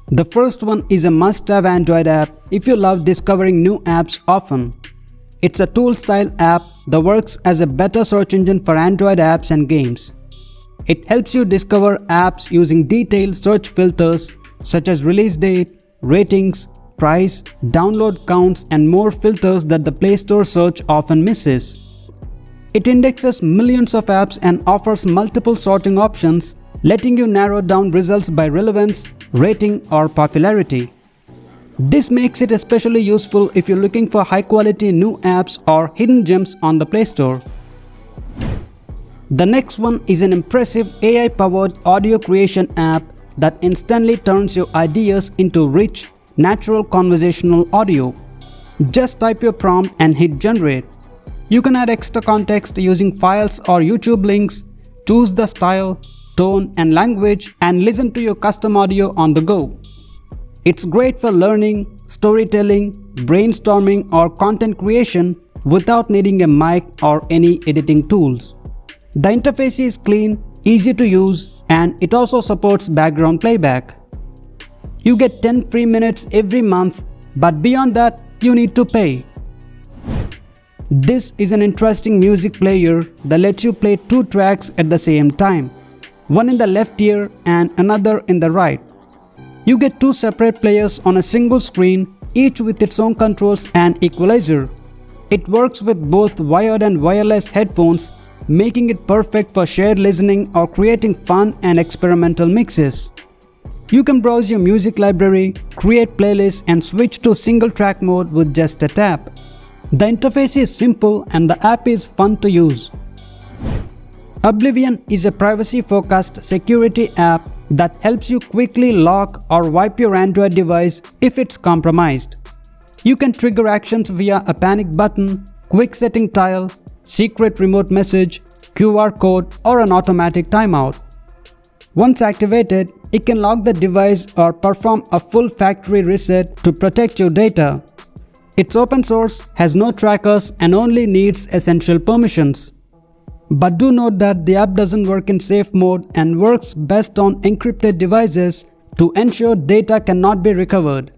The first one is a must-have Android app if you love discovering new apps often. It's a tool-style app that works as a better search engine for Android apps and games. It helps you discover apps using detailed search filters such as release date, ratings, price, download counts, and more filters that the Play Store search often misses. It indexes millions of apps and offers multiple sorting options, letting you narrow down results by relevance, rating, or popularity. This makes it especially useful if you're looking for high-quality new apps or hidden gems on the Play Store. The next one is an impressive AI-powered audio creation app that instantly turns your ideas into rich, natural conversational audio. Just type your prompt and hit generate. You can add extra context using files or YouTube links, choose the style, tone, and language, and listen to your custom audio on the go. It's great for learning, storytelling, brainstorming, or content creation without needing a mic or any editing tools. The interface is clean, easy to use, and it also supports background playback. You get 10 free minutes every month, but beyond that, you need to pay. This is an interesting music player that lets you play two tracks at the same time, one in the left ear and another in the right. You get two separate players on a single screen, each with its own controls and equalizer. It works with both wired and wireless headphones, making it perfect for shared listening or creating fun and experimental mixes. You can browse your music library, create playlists, and switch to single track mode with just a tap. The interface is simple and the app is fun to use. Oblivion is a privacy-focused security app that helps you quickly lock or wipe your Android device if it's compromised. You can trigger actions via a panic button, quick setting tile, secret remote message, QR code, or an automatic timeout. Once activated, it can lock the device or perform a full factory reset to protect your data. It's open source, has no trackers, and only needs essential permissions. But do note that the app doesn't work in safe mode and works best on encrypted devices to ensure data cannot be recovered.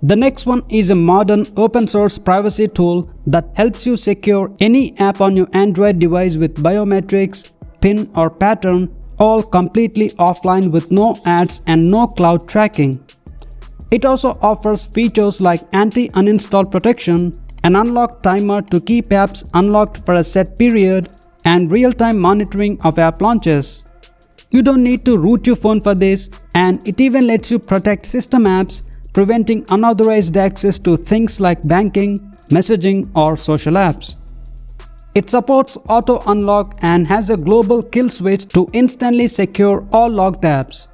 The next one is a modern open source privacy tool that helps you secure any app on your Android device with biometrics, PIN, or pattern, all completely offline with no ads and no cloud tracking. It also offers features like anti-uninstall protection, an unlock timer to keep apps unlocked for a set period, and real-time monitoring of app launches. You don't need to root your phone for this, and it even lets you protect system apps, preventing unauthorized access to things like banking, messaging, or social apps. It supports auto unlock and has a global kill switch to instantly secure all locked apps.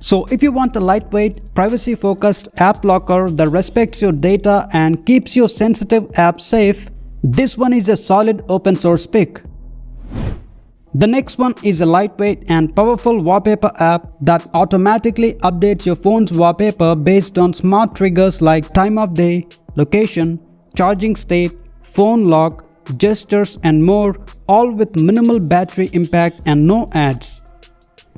So if you want a lightweight, privacy-focused app locker that respects your data and keeps your sensitive apps safe, this one is a solid open source pick. The next one is a lightweight and powerful wallpaper app that automatically updates your phone's wallpaper based on smart triggers like time of day, location, charging state, phone lock, gestures, and more, all with minimal battery impact and no ads.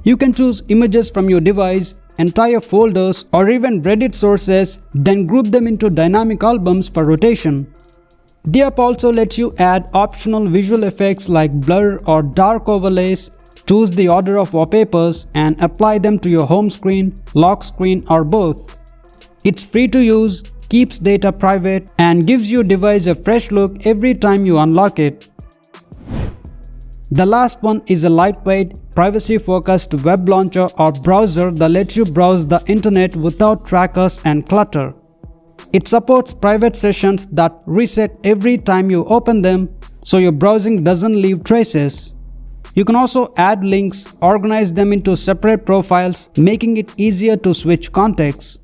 You can choose images from your device, entire folders, or even Reddit sources, then group them into dynamic albums for rotation. The app also lets you add optional visual effects like blur or dark overlays, choose the order of wallpapers, and apply them to your home screen, lock screen, or both. It's free to use, keeps data private, and gives your device a fresh look every time you unlock it. The last one is a lightweight, privacy-focused web launcher or browser that lets you browse the internet without trackers and clutter. It supports private sessions that reset every time you open them, so your browsing doesn't leave traces. You can also add links, organize them into separate profiles, making it easier to switch contexts.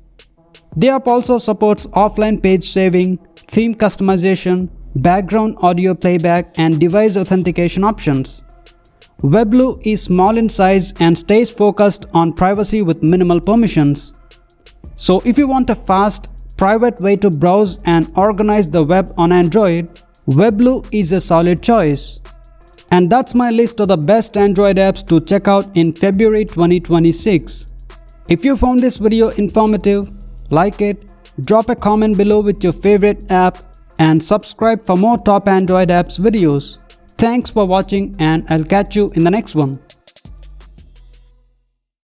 The app also supports offline page saving, theme customization, background audio playback, and device authentication options. WebLoo is small in size and stays focused on privacy with minimal permissions. So if you want a fast, private way to browse and organize the web on Android, WebLoo is a solid choice. And that's my list of the best Android apps to check out in February 2026. If you found this video informative, like it, drop a comment below with your favorite app, and subscribe for more top Android apps videos. Thanks for watching, and I'll catch you in the next one.